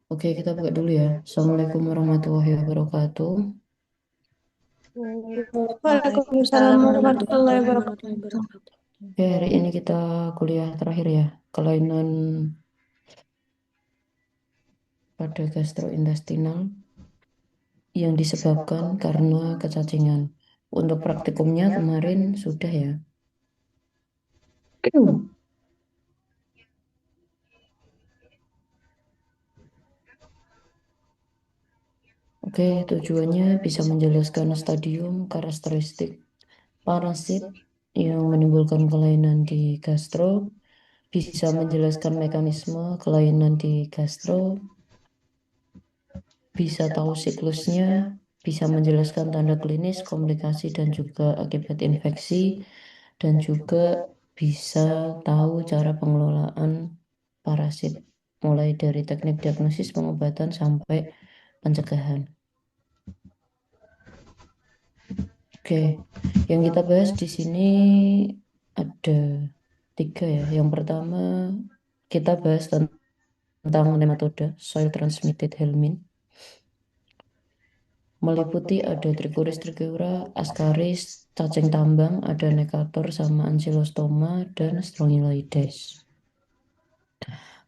Oke, kita buka dulu ya. Assalamualaikum warahmatullahi wabarakatuh. Waalaikumsalam warahmatullahi wabarakatuh. Oke, hari ini kita kuliah terakhir ya. Kelainan pada gastrointestinal yang disebabkan karena kecacingan. Untuk praktikumnya kemarin sudah ya. Oke, tujuannya bisa menjelaskan stadium karakteristik parasit yang menimbulkan kelainan di gastro, bisa menjelaskan mekanisme kelainan di gastro, bisa tahu siklusnya, bisa menjelaskan tanda klinis, komplikasi, dan juga akibat infeksi, dan juga bisa tahu cara pengelolaan parasit, mulai dari teknik diagnosis, pengobatan, sampai pencegahan. Oke, yang kita bahas di sini ada 3 ya. Yang pertama kita bahas tentang nematoda soil transmitted helminth, meliputi ada Trichuris trichiura, Ascaris, cacing tambang, ada Necator sama Ankylostoma dan Strongyloides.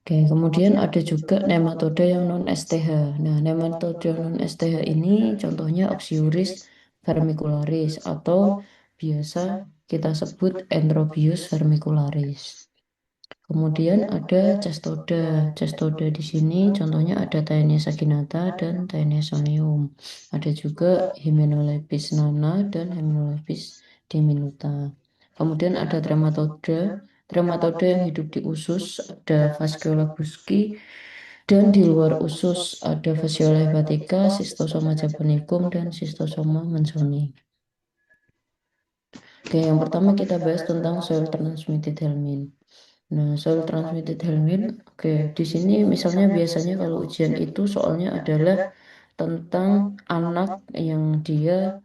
Oke, kemudian ada juga nematoda yang non STH. Nah, nematoda non STH ini contohnya Oxyuris vermicularis atau biasa kita sebut Enterobius vermicularis. Kemudian ada cestoda. Cestoda di sini contohnya ada Taenia saginata dan Taenia soneum. Ada juga Hymenoleucis nana dan Hymenoleucis diminuta. Kemudian ada trematoda. Trematoda yang hidup di usus ada Fasciola bruschi, dan di luar usus ada Fasciola hepatica, Schistosoma japonicum, dan Schistosoma mansoni. Oke, yang pertama kita bahas tentang soil transmitted helminth. Nah, soil transmitted helminth, oke, di sini misalnya biasanya kalau ujian itu soalnya adalah tentang anak yang dia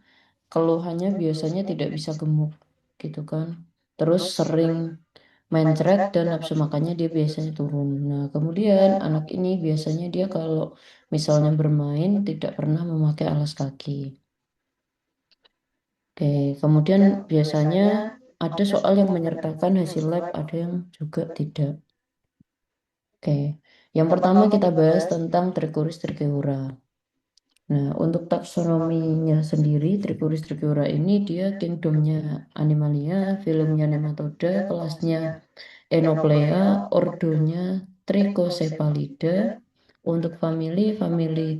keluhannya biasanya tidak bisa gemuk, gitu kan. Terus sering mencret dan nafsu makannya dia biasanya turun. Nah, kemudian anak ini biasanya dia kalau misalnya bermain tidak pernah memakai alas kaki. Oke, kemudian biasanya ada soal yang menyertakan hasil lab, ada yang juga tidak. Oke, yang pertama kita bahas tentang Trichuris trichiura. Nah, untuk taksonominya sendiri, Trichuris trichiura ini dia kingdomnya Animalia, filumnya Nematoda, kelasnya Enoplea, ordonya Trichocephalida, untuk famili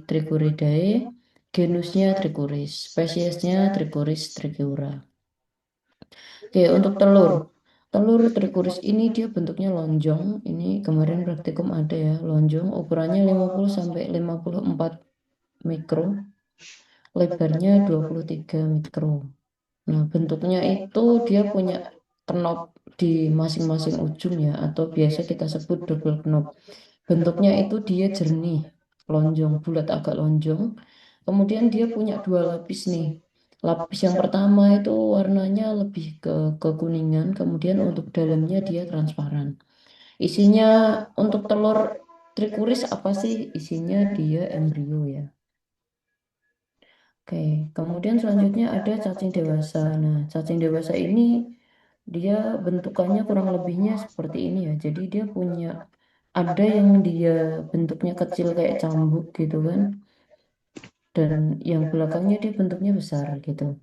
Trichuridae, genusnya Trichuris, spesiesnya Trichuris trichiura. Oke, untuk telur. Telur Trichuris ini dia bentuknya lonjong. Ini kemarin praktikum ada ya, lonjong. Ukurannya 50 sampai 54 mikro. Lebarnya 23 mikro. Nah, bentuknya itu dia punya knop di masing-masing ujung ya, atau biasa kita sebut double knop. Bentuknya itu dia jernih, lonjong, bulat agak lonjong. Kemudian dia punya 2 lapis nih. Lapis yang pertama itu warnanya lebih ke kekuningan, kemudian untuk dalamnya dia transparan. Isinya untuk telur trikuris apa sih? Isinya dia embrio ya. Oke, kemudian selanjutnya ada cacing dewasa. Nah, cacing dewasa ini dia bentukannya kurang lebihnya seperti ini ya. Jadi dia punya ada yang dia bentuknya kecil kayak cambuk gitu kan, dan yang belakangnya dia bentuknya besar gitu.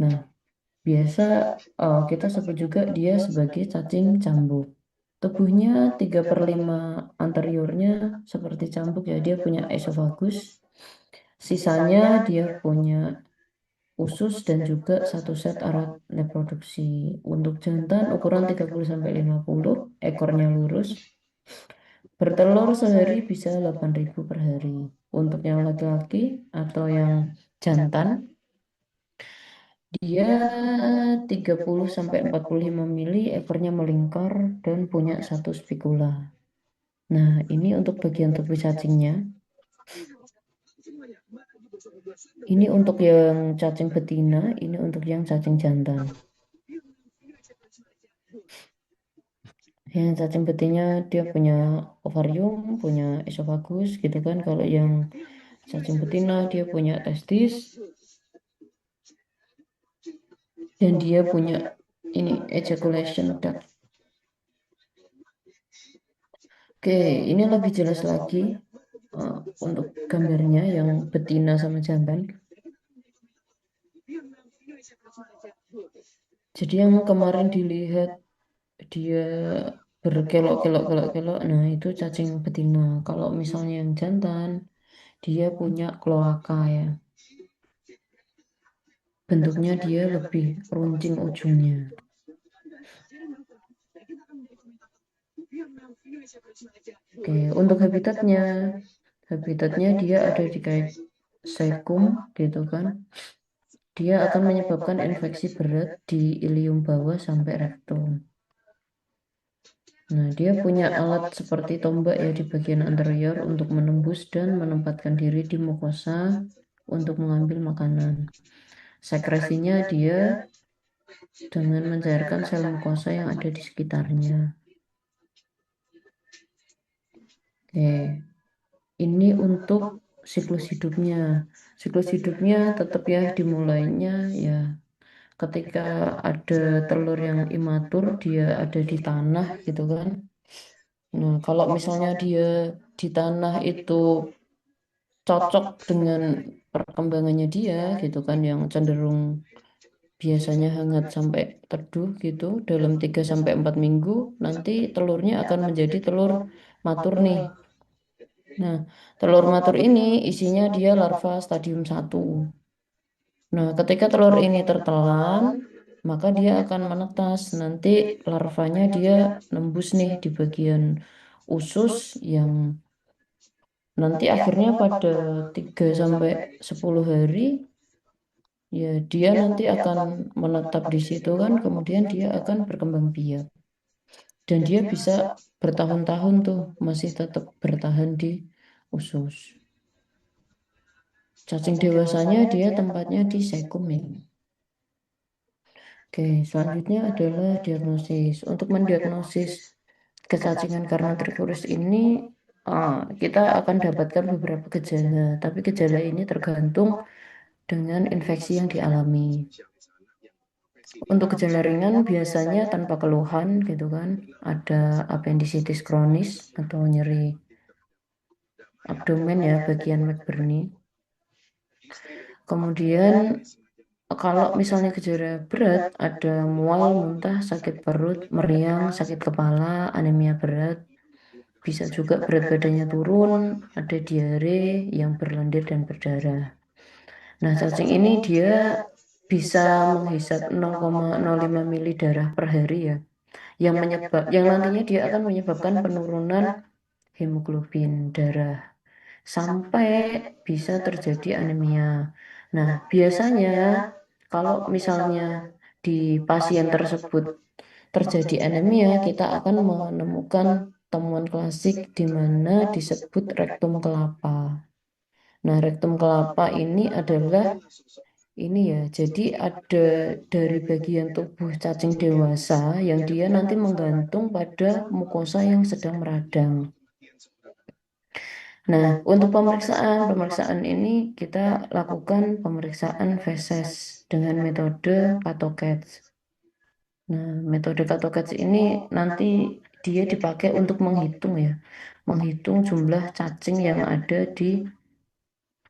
Nah, biasa kita sebut juga dia sebagai cacing cambuk. Tubuhnya 3/5 anteriornya seperti cambuk ya, dia punya esofagus. Sisanya dia punya usus dan juga satu set alat reproduksi. Untuk jantan ukuran 30 sampai 50, ekornya lurus. Bertelur sehari bisa 8.000 per hari. Untuk yang laki-laki atau yang jantan, dia 30 sampai 45 mili, ekornya melingkar dan punya satu spikula. Nah, ini untuk bagian tubuh cacingnya. Ini untuk yang cacing betina, ini untuk yang cacing jantan. Yang cacing betina dia punya ovarium, punya esofagus gitu kan. Kalau yang cacing betina dia punya testis dan dia punya ini ejaculation duct. Oke, ini lebih jelas lagi eh, untuk gambarnya yang betina sama jantan. Jadi yang kemarin dilihat dia berkelok-kelok-kelok-kelok, nah itu cacing betina. Kalau misalnya yang jantan, dia punya kloaka ya. Bentuknya dia lebih runcing ujungnya. Oke, untuk habitatnya dia ada di kayak sekum gitu kan. Dia akan menyebabkan infeksi berat di ilium bawah sampai rektum. Nah, dia punya alat seperti tombak ya di bagian anterior untuk menembus dan menempatkan diri di mukosa untuk mengambil makanan. Sekresinya dia dengan mencairkan sel mukosa yang ada di sekitarnya. Oke, ini untuk siklus hidupnya. Siklus hidupnya tetap ya dimulainya ya ketika ada telur yang imatur dia ada di tanah gitu kan. Nah, kalau misalnya dia di tanah itu cocok dengan perkembangannya dia gitu kan yang cenderung biasanya hangat sampai teduh gitu dalam 3 sampai 4 minggu nanti telurnya akan menjadi telur matur nih. Nah, telur matur ini isinya dia larva stadium 1. Nah, ketika telur ini tertelan, maka dia akan menetas. Nanti larvanya dia nembus nih di bagian usus yang nanti akhirnya pada 3 sampai 10 hari ya dia nanti akan menetap di situ kan, kemudian dia akan berkembang biak. Dan dia bisa bertahun-tahun tuh masih tetap bertahan di usus. Cacing dewasanya dia tempatnya di sekum ya. Oke, selanjutnya adalah diagnosis. Untuk mendiagnosis kecacingan karena trikoris ini, kita akan dapatkan beberapa gejala, tapi gejala ini tergantung dengan infeksi yang dialami. Untuk gejala ringan biasanya tanpa keluhan gitu kan, ada appendicitis kronis atau nyeri abdomen ya bagian McBurney. Kemudian kalau misalnya gejala berat, ada mual, muntah, sakit perut, meriang, sakit kepala, anemia berat, bisa juga berat badannya turun, ada diare yang berlendir dan berdarah. Nah, cacing ini dia bisa menghisap 0,05 mili darah per hari ya, yang nantinya dia akan menyebabkan penurunan hemoglobin darah sampai bisa terjadi anemia. Nah, biasanya kalau misalnya di pasien tersebut terjadi anemia, kita akan menemukan temuan klasik di mana disebut rektum kelapa. Nah, rektum kelapa ini adalah ini ya, jadi ada dari bagian tubuh cacing dewasa yang dia nanti menggantung pada mukosa yang sedang meradang. Nah, untuk pemeriksaan ini kita lakukan pemeriksaan feses dengan metode Catocats. Nah, metode Catocats ini nanti dia dipakai untuk menghitung ya, menghitung jumlah cacing yang ada di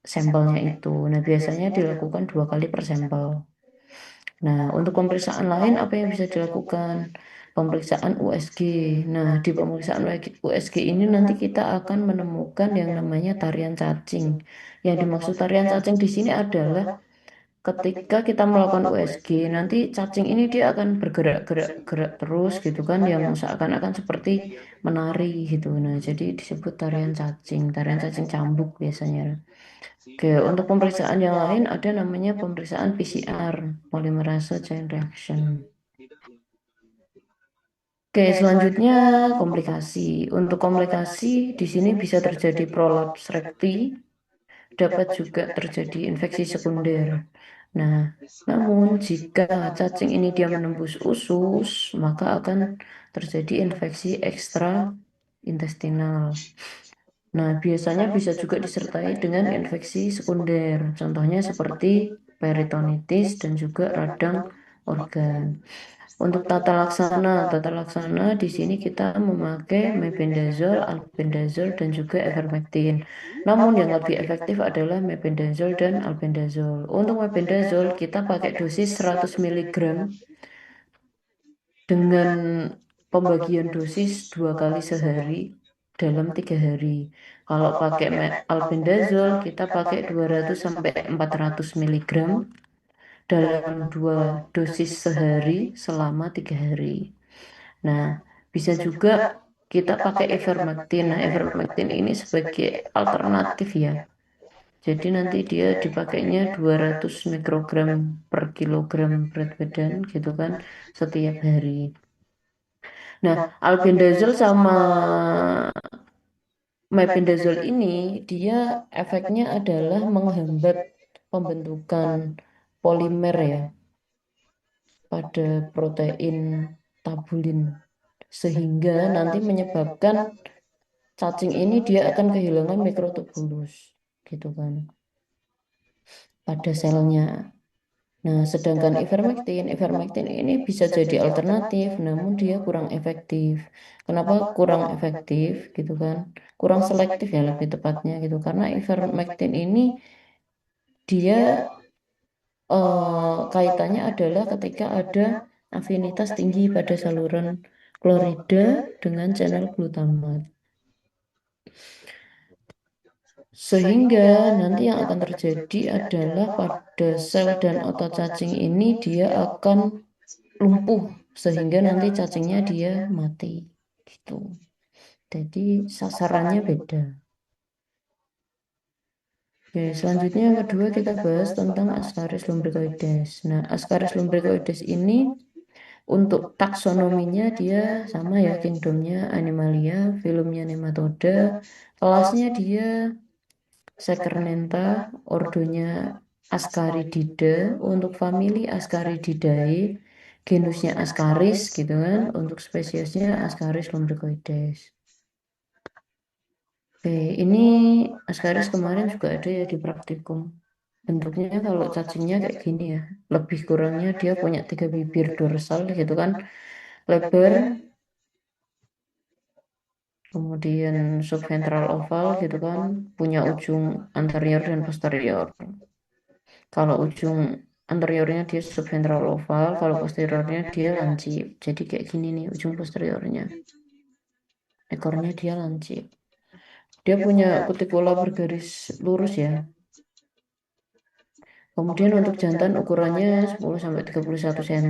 sampelnya itu. Nah, biasanya dilakukan 2 kali per sampel. Nah, untuk pemeriksaan lain apa yang bisa dilakukan? Pemeriksaan USG. Nah, di pemeriksaan USG ini nanti kita akan menemukan yang namanya tarian cacing. Yang dimaksud tarian cacing di sini adalah ketika kita melakukan USG, nanti cacing ini dia akan bergerak-gerak terus gitu kan, yang seakan-akan seperti menari gitu. Nah, jadi disebut tarian cacing cambuk biasanya. Oke, untuk pemeriksaan yang lain ada namanya pemeriksaan PCR, polymerase chain reaction. Oke, selanjutnya komplikasi. Untuk komplikasi di sini bisa terjadi prolaps rekti, dapat juga terjadi infeksi sekunder. Nah, namun jika cacing ini dia menembus usus, maka akan terjadi infeksi ekstra intestinal. Nah, biasanya bisa juga disertai dengan infeksi sekunder, contohnya seperti peritonitis dan juga radang organ. Untuk tata laksana di sini kita memakai mebendazole, albendazole, dan juga ivermectin. Namun yang lebih efektif adalah mebendazole dan albendazole. Untuk mebendazole kita pakai dosis 100 mg dengan pembagian dosis 2 kali sehari dalam 3 hari. Kalau pakai albendazole kita pakai 200 sampai 400 mg dalam 2 dosis sehari selama 3 hari. Nah, bisa juga kita pakai ivermectin. Nah, ivermectin ini sebagai alternatif ya. Jadi nanti dia dipakainya 200 mikrogram per kilogram berat badan gitu kan setiap hari. Nah, albendazole sama mebendazole ini dia efeknya adalah menghambat pembentukan polimer ya pada protein tabulin sehingga nanti menyebabkan cacing ini dia akan kehilangan mikrotubulus gitu kan pada selnya. Nah, sedangkan ivermectin ini bisa jadi alternatif, namun dia kurang efektif. Kenapa kurang efektif gitu kan? Kurang selektif ya lebih tepatnya gitu. Karena ivermectin ini dia kaitannya adalah ketika ada afinitas tinggi pada saluran klorida dengan channel glutamat. Sehingga nanti yang akan terjadi adalah pada sel dan otot cacing ini dia akan lumpuh sehingga nanti cacingnya dia mati gitu. Jadi sasarannya beda. Oke, selanjutnya yang kedua kita bahas tentang Ascaris lumbricoides. Nah, Ascaris lumbricoides ini untuk taksonominya dia sama ya, kingdomnya Animalia, filumnya Nematoda, kelasnya dia Sekernenta, ordonya Ascaridida, untuk famili Ascarididae, genusnya Ascaris gitu kan, untuk spesiesnya Ascaris lumbricoides. Oke, ini Ascaris kemarin juga ada ya di praktikum. Bentuknya kalau cacingnya kayak gini ya, lebih kurangnya dia punya 3 bibir dorsal gitu kan, lebar, kemudian subventral oval gitu kan, punya ujung anterior dan posterior. Kalau ujung anteriornya dia subventral oval, kalau posteriornya dia lancip. Jadi kayak gini nih ujung posteriornya. Ekornya dia lancip. Dia punya kutikula bergaris lurus ya. Kemudian untuk jantan ukurannya 10 sampai 31 cm,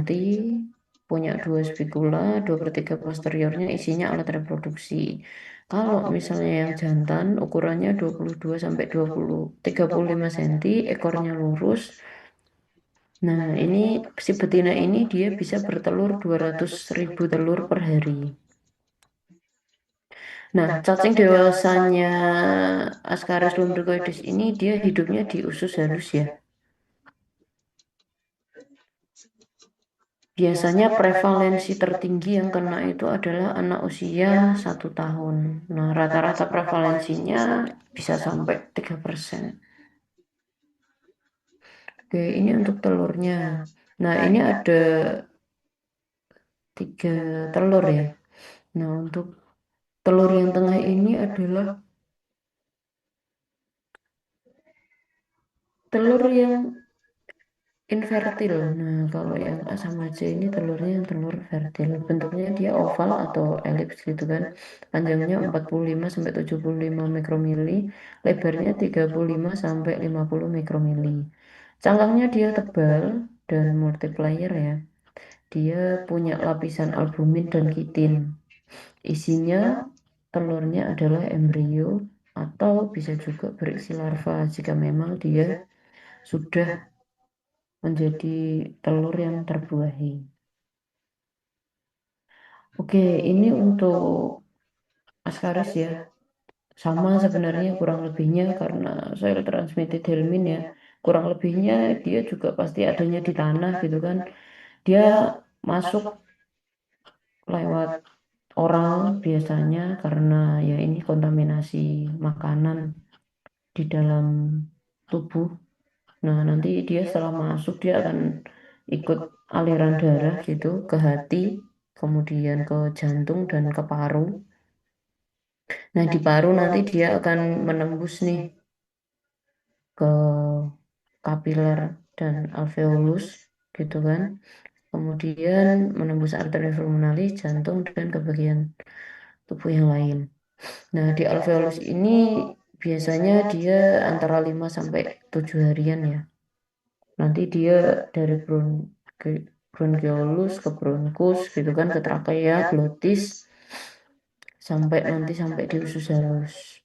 punya 2 spikula, 2/3 posteriornya isinya alat reproduksi. Kalau misalnya yang jantan ukurannya 22 sampai 35 cm, ekornya lurus. Nah, ini si betina ini dia bisa bertelur 200.000 telur per hari. Nah, cacing dewasanya Ascaris lumbricoides ini dia hidupnya di usus halus ya. Biasanya prevalensi tertinggi yang kena itu adalah anak usia 1 tahun. Nah, rata-rata prevalensinya bisa sampai 3%. Oke, ini untuk telurnya. Nah, ini ada 3 telur ya. Nah, untuk telur yang tengah ini adalah telur yang infertil. Nah, kalau yang A sama C ini telurnya yang telur fertil. Bentuknya dia oval atau elips gitu kan. Panjangnya 45 sampai 75 mikromili, lebarnya 35 sampai 50 mikromili. Cangkangnya dia tebal dan multiplayer ya. Dia punya lapisan albumin dan kitin. Isinya telurnya adalah embrio atau bisa juga berisi larva jika memang dia sudah menjadi telur yang terbuahi. Oke, ini untuk Ascaris ya. Sama sebenarnya kurang lebihnya karena soil transmitted helmin ya. Kurang lebihnya dia juga pasti adanya di tanah gitu kan. Dia masuk lewat oral biasanya karena ya ini kontaminasi makanan di dalam tubuh. Nah, nanti dia setelah masuk dia akan ikut aliran darah gitu ke hati, kemudian ke jantung dan ke paru. Nah, di paru nanti dia akan menembus nih ke kapiler dan alveolus gitu kan. Kemudian menembus arteri pulmonalis, jantung dan ke bagian tubuh yang lain. Nah, di alveolus ini biasanya dia antara 5 sampai 7 harian ya. Nanti dia dari bronkiolus ke bronkus gitu kan ke trakea, glotis sampai nanti sampai di usus halus.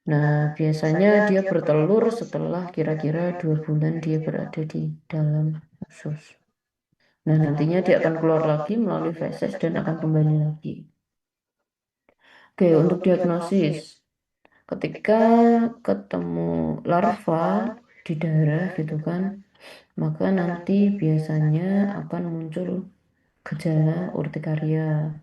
Nah, biasanya dia bertelur setelah kira-kira 2 bulan dia berada di dalam usus. Nah, nantinya dia akan keluar lagi melalui feses dan akan kembali lagi. Oke, untuk diagnosis, ketika ketemu larva di darah gitu kan, maka nanti biasanya akan muncul gejala urtikaria.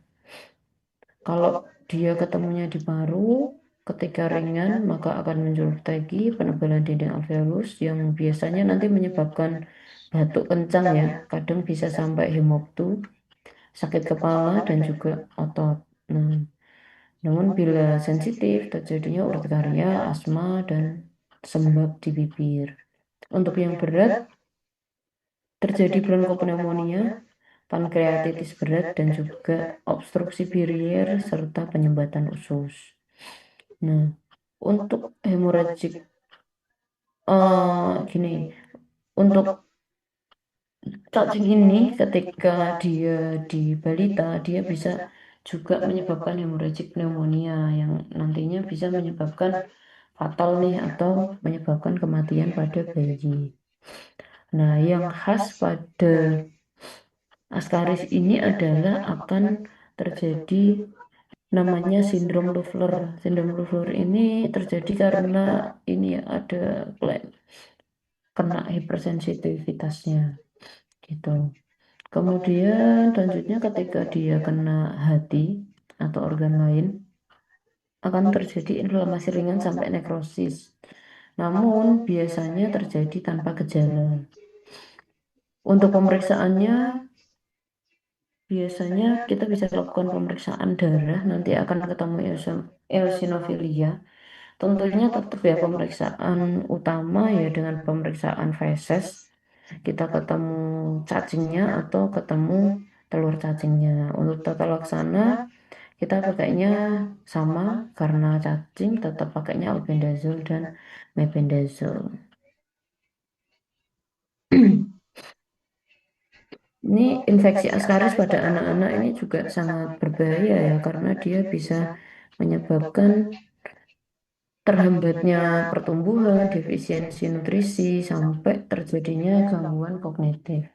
Kalau dia ketemunya di paru, ketika ringan, maka akan muncul difteri, penebalan dinding alveolus yang biasanya nanti menyebabkan batuk kencang ya, kadang bisa sampai hemoptu, sakit kepala dan juga otot. Nah, namun bila sensitif, terjadinya urtikaria, asma, dan sembab di bibir. Untuk yang berat, terjadi bronkopneumonia, pankreatitis berat, dan juga obstruksi biliar serta penyumbatan usus. Nah, untuk hemoragik, gini, untuk cacing ini ketika dia di balita, dia bisa juga menyebabkan hemoragik pneumonia yang nantinya bisa menyebabkan fatal nih atau menyebabkan kematian pada bayi. Nah, yang khas pada Ascaris ini adalah akan terjadi namanya sindrom Leffler. Sindrom Leffler ini terjadi karena ini ya ada kena hipersensitivitasnya gitu. Kemudian selanjutnya ketika dia kena hati atau organ lain akan terjadi inflamasi ringan sampai nekrosis. Namun biasanya terjadi tanpa gejala. Untuk pemeriksaannya biasanya kita bisa lakukan pemeriksaan darah, nanti akan ketemu eosinofilia. Tentunya tetap ya pemeriksaan utama ya dengan pemeriksaan feses. Kita ketemu cacingnya atau ketemu telur cacingnya. Untuk tata laksana kita pakainya sama karena cacing tetap pakainya albendazole dan mebendazole. Ini infeksi Ascaris pada anak-anak ini juga sangat berbahaya ya karena dia bisa menyebabkan terhambatnya pertumbuhan, defisiensi nutrisi, sampai terjadinya gangguan kognitif.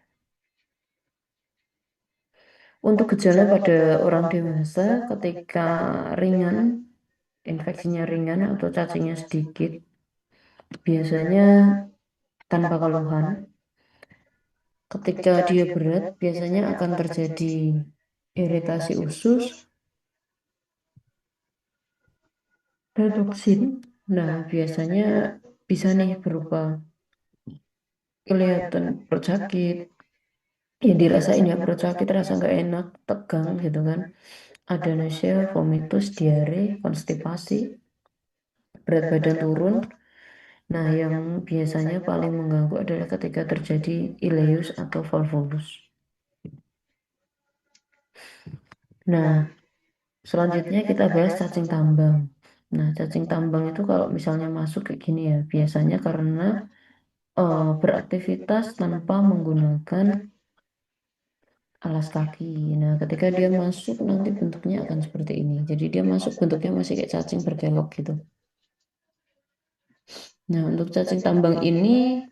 Untuk gejala pada orang dewasa ketika ringan, infeksinya ringan atau cacingnya sedikit, biasanya tanpa keluhan. Ketika dia berat, biasanya akan terjadi iritasi usus dan toksin. Nah, biasanya bisa nih berupa kelihatan perut sakit, ya dirasain ya perut sakit, rasa nggak enak, tegang gitu kan. Ada nausea, vomitus, diare, konstipasi, berat badan turun. Nah, yang biasanya paling mengganggu adalah ketika terjadi ileus atau volvulus. Nah, selanjutnya kita bahas cacing tambang. Nah, cacing tambang itu kalau misalnya masuk kayak gini ya, biasanya karena beraktivitas tanpa menggunakan alas kaki. Nah, ketika dia masuk nanti bentuknya akan seperti ini. Jadi dia masuk bentuknya masih kayak cacing berkelok gitu. Nah, untuk cacing tambang ini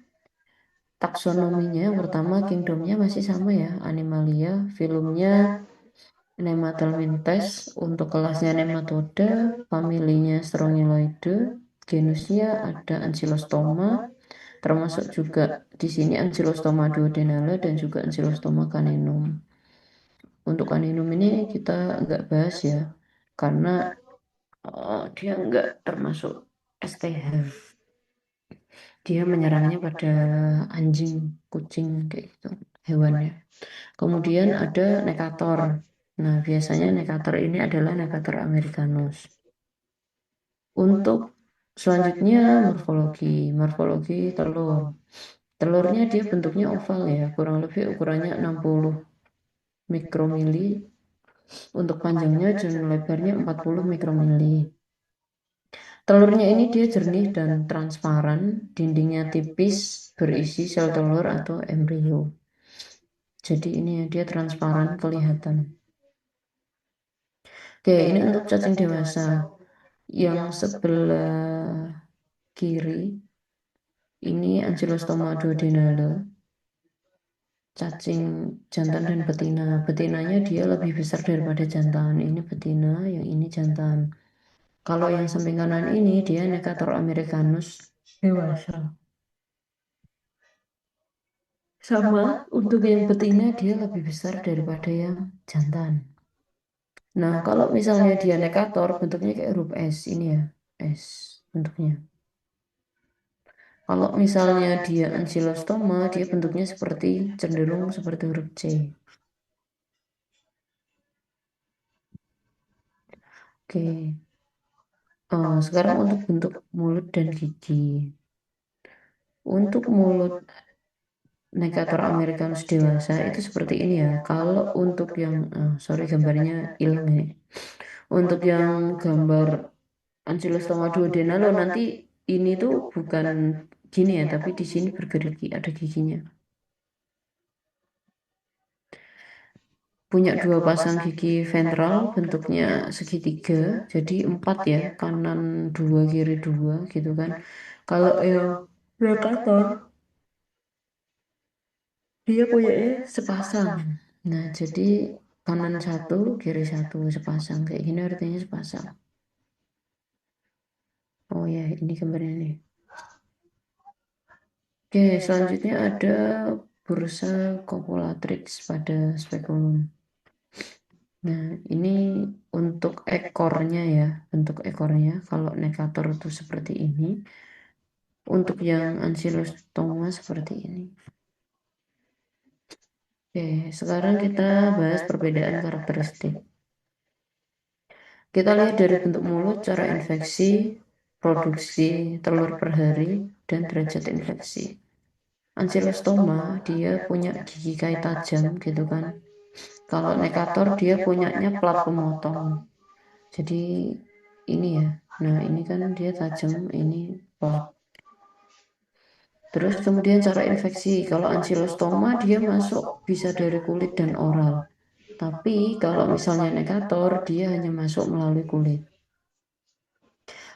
taksonominya yang pertama kingdomnya masih sama ya, Animalia, filumnya Nemathelmintes, untuk kelasnya Nematoda, familinya Strongyloideae, genusnya ada Ankylostoma, termasuk juga di sini Ankylostoma duodenale dan juga Ankylostoma caninum. Untuk caninum ini kita nggak bahas ya, karena dia nggak termasuk STH. Dia menyerangnya pada anjing, kucing kayak gitu, hewannya. Kemudian ada nekator. Nah, biasanya nekator ini adalah nekator americanus. Untuk selanjutnya morfologi. Morfologi telur. Telurnya dia bentuknya oval ya, kurang lebih ukurannya 60 mikromili untuk panjangnya dan lebarnya 40 mikromili. Telurnya ini dia jernih dan transparan, dindingnya tipis, berisi sel telur atau embrio. Jadi ini ya, dia transparan kelihatan. Oke, ini untuk cacing dewasa. Yang sebelah kiri ini Ankylostoma duodenale, cacing jantan dan betina. Betinanya dia lebih besar daripada jantan. Ini betina, yang ini jantan. Kalau yang samping kanan ini dia Necator americanus dewasa. Sama, untuk yang betina dia lebih besar daripada yang jantan. Nah, kalau misalnya dia nekator, bentuknya kayak huruf S, ini ya, S bentuknya. Kalau misalnya dia ankylostoma, dia bentuknya seperti cenderung seperti huruf C. Oke, sekarang untuk bentuk mulut dan gigi. Untuk mulut Necator americanus dewasa itu seperti ini ya. Kalau untuk yang, sorry gambarnya hilang ini. Untuk yang gambar Ankylostoma duodenale nanti ini tuh bukan gini ya, tapi di sini bergerigi ada giginya. Punya dua pasang gigi ventral bentuknya segitiga, jadi empat ya, kanan dua kiri dua gitu kan. Kalau yang Predator dia punya sepasang. Nah, jadi kanan satu kiri satu sepasang kayak gini artinya sepasang. Oh ya, ini gambarnya nih. Oke, selanjutnya ada bursa copulatrix pada spekulum. Nah, ini untuk ekornya ya, bentuk ekornya. Kalau nekator itu seperti ini, untuk yang ankylostoma seperti ini. Oke, sekarang kita bahas perbedaan karakteristik. Kita lihat dari bentuk mulut, cara infeksi, produksi telur per hari, dan derajat infeksi. Ankylostoma dia punya gigi kayu tajam gitu kan. Kalau nekator dia punyanya plat pemotong. Jadi ini ya. Nah, ini kan dia tajam, ini plat. Terus kemudian cara infeksi. Kalau ankylostoma dia masuk bisa dari kulit dan oral. Tapi kalau misalnya nekator dia hanya masuk melalui kulit.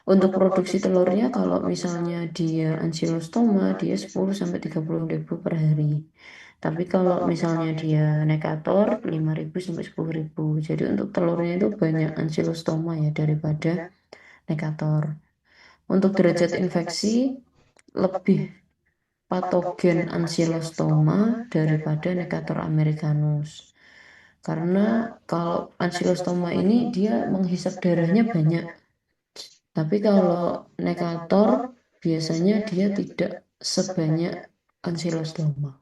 Untuk produksi telurnya kalau misalnya dia ankylostoma dia 10 sampai 30 ribu per hari. Tapi kalau misalnya dia nekator 5.000 sampai 10.000. Jadi untuk telurnya itu banyak ankylostoma ya daripada nekator. Untuk derajat infeksi lebih patogen ankylostoma daripada nekator americanus. Karena kalau ankylostoma ini dia menghisap darahnya banyak. Tapi kalau nekator biasanya dia tidak sebanyak ankylostoma.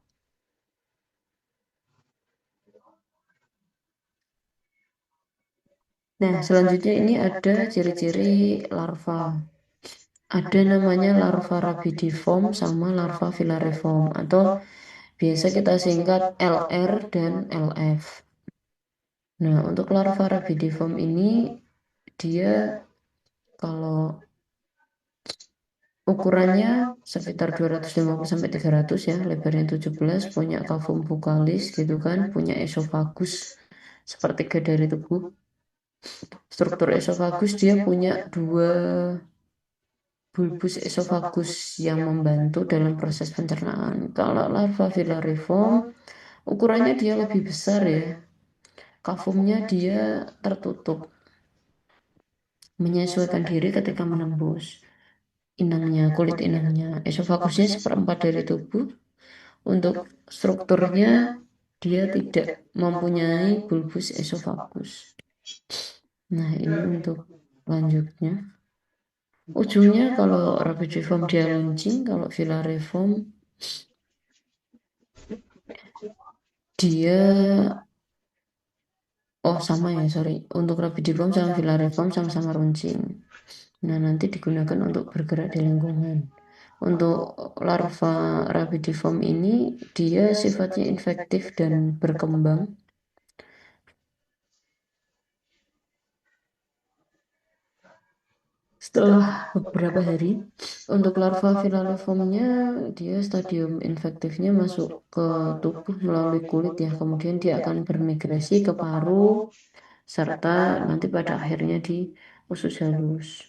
Nah, selanjutnya ini ada ciri-ciri larva. Ada namanya larva rabidiform sama larva filariform atau biasa kita singkat LR dan LF. Nah, untuk larva rabidiform ini dia kalau Ukurannya sekitar 250 sampai 300 ya, lebarnya 17, punya kavum bukalis gitu kan, punya esofagus sepertiga dari tubuh. Struktur esofagus dia punya dua bulbus esofagus yang membantu dalam proses pencernaan. Kalau larva filariform, ukurannya dia lebih besar ya. Kavumnya dia tertutup, menyesuaikan diri ketika menembus inangnya, kulit inangnya. Esofagusnya seperempat dari tubuh. Untuk strukturnya, dia tidak mempunyai bulbus esofagus. Nah, ini untuk lanjutnya. Ujungnya kalau Rapidiform dia launching, kalau Filariform dia oh sama ya sorry untuk Rapidiform sama Filariform sama-sama runcing. Nah nanti digunakan untuk bergerak di lingkungan. Untuk larva Rapidiform ini dia sifatnya infektif dan berkembang setelah beberapa hari. Untuk larva Filariformnya dia stadium infektifnya masuk ke tubuh melalui kulit ya. Kemudian dia akan bermigrasi ke paru serta nanti pada akhirnya di usus halus.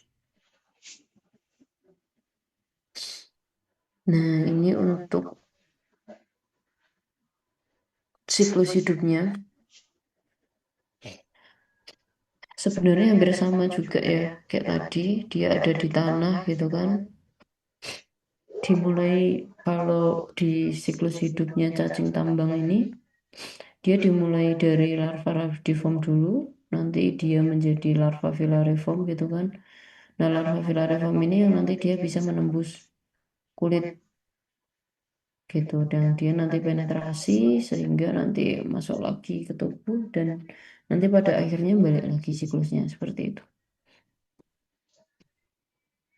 Nah, ini untuk siklus hidupnya. Sebenarnya hampir sama juga ya, kayak tadi dia ada di tanah gitu kan. Dimulai kalau di siklus hidupnya cacing tambang ini, dia dimulai dari larva radiform dulu, nanti dia menjadi larva filariform gitu kan. Nah, larva filariform ini yang nanti dia bisa menembus kulit gitu dan dia nanti penetrasi sehingga nanti masuk lagi ke tubuh dan nanti pada akhirnya balik lagi siklusnya seperti itu.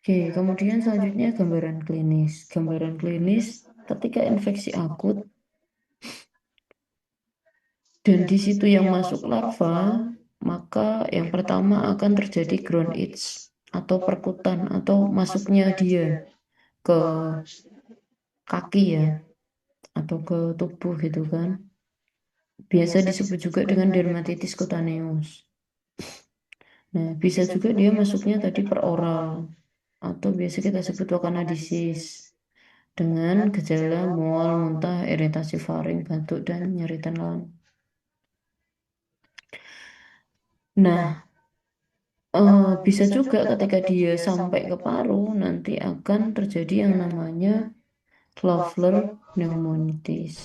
Oke, kemudian selanjutnya gambaran klinis. Gambaran klinis ketika infeksi akut dan di situ yang masuk larva, maka yang pertama akan terjadi ground itch atau perkutan atau masuknya dia ke kaki ya atau ke tubuh gitu kan. Biasa disebut juga dengan dermatitis cutaneus. Nah, bisa juga dia masuknya tadi per oral atau biasa kita sebut wakanadesis dengan gejala mual, muntah, iritasi faring, batuk, dan nyeri tenan. Nah, bisa juga ketika dia sampai ke paru, nanti akan terjadi yang namanya Loeffler pneumonitis.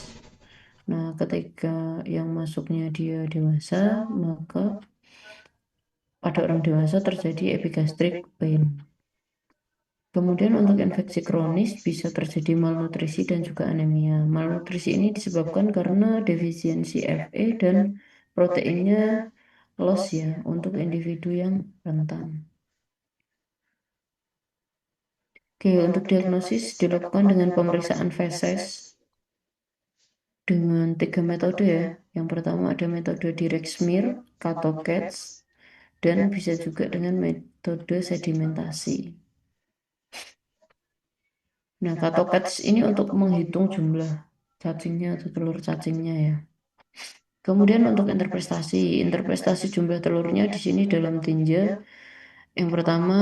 Nah, ketika yang masuknya dia dewasa, maka pada orang dewasa terjadi epigastric pain. Kemudian untuk infeksi kronis bisa terjadi malnutrisi dan juga anemia. Malnutrisi ini disebabkan karena defisiensi Fe dan proteinnya loss ya untuk individu yang rentan. Oke, untuk diagnosis dilakukan dengan pemeriksaan feses dengan 3 metode ya. Yang pertama ada metode direct smear, CATO-CATS, dan bisa juga dengan metode sedimentasi. Nah, CATO-CATS ini untuk menghitung jumlah cacingnya atau telur cacingnya ya. Kemudian untuk interpretasi, interpretasi jumlah telurnya di sini dalam tinja. Yang pertama,